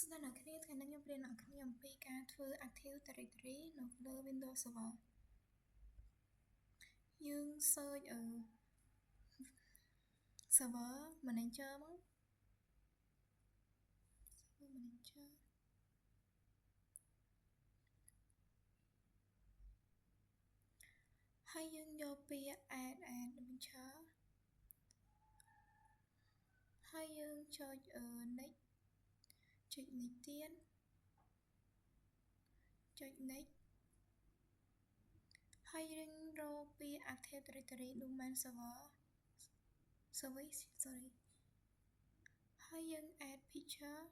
ស្ដាប់អ្នកគ្នាថ្ងៃនេះខ្ញុំរៀនអ្នកគ្នាអំពីការធ្វើ Active Directory នៅលើ Windows Server យើង search Server Manager មក Server Manager ហើយយើងយកពាក្យ add adventure ហើយយើងចុច next ចុច next ទៀតចុច next ហើយយើងរកពាក្យ Active Directory Domain Server Service sorry ហើយយើង add feature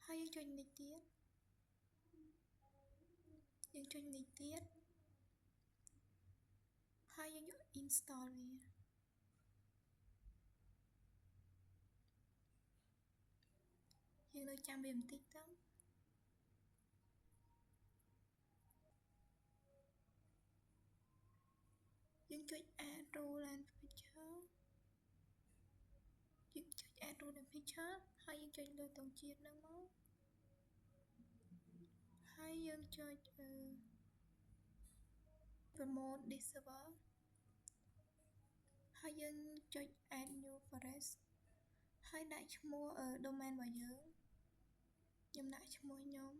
ហើយយើងចុច next ទៀតយើងចុច next ទៀតហើយយើងយក install វាយើងនៅចាំវាបន្តិចទៅយើងចុច add role and feature យើងចុច add role and feature ហើយយើងចុចលើទង់ជាតិហ្នឹងមកហើយយើងចុចpromote this server ហើយយើងចុច add new forest ហើយដាក់ឈ្មោះdomain របស់យើងខ្ញុំដាក់ឈ្មោះខ្ញុំ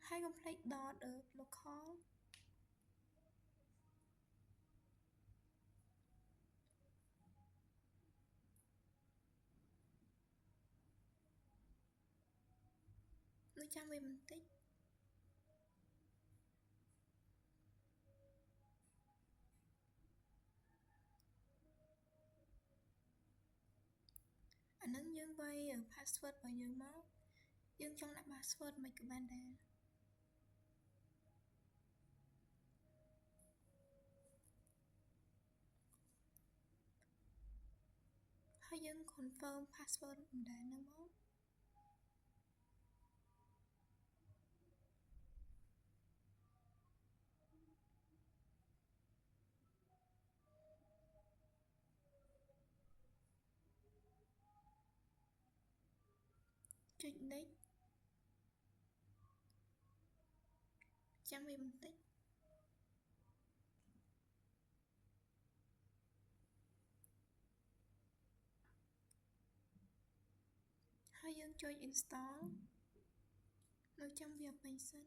ហើយកុំភ្លេច .local នៅចាំវាបន្តិចអានឹងយើងវាយ password របស់យើងមកយើងចង់ដាក់ password មិនក៏បានដែរហើយយើង confirm password ម្ដងហ្នឹងមកចុច next ចាំវាបន្តិចហើយយើងចុច install នៅចាំវាពេញសិន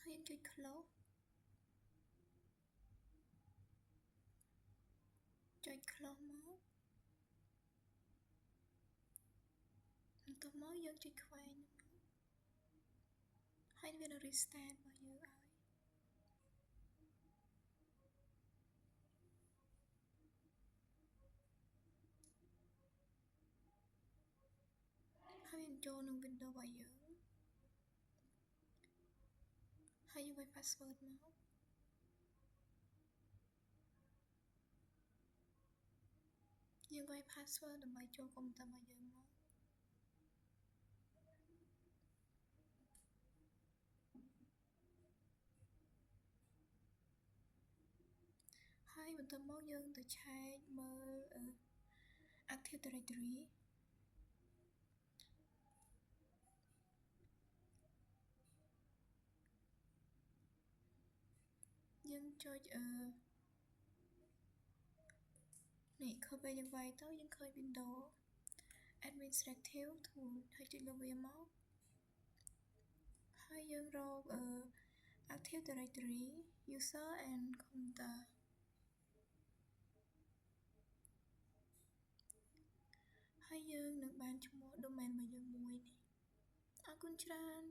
ហើយចុច close ចុច close មកបន្ទាប់មកយើងចុចខ្វែងហើយវានឹង restart របស់យើងឲ្យហើយវាចូលនឹង Windows របស់យើងហើយយើងវាយ password មកយើងវាយ password ដើម្បីចូលកុំព្យូទ័ររបស់យើងមកហើយបន្ទាប់មកយើងទៅឆែកមើលActive Directory យើងចុចនេះឃើញពេលយើងវាយទៅយើងឃើញ Windows Administrative Tool ហើយចុចលើវាមកហើយយើងរកActive Directory User and Computer ហើយយើងនឹងបានឈ្មោះ domain របស់យើងមួយនេះអរគុណច្រើន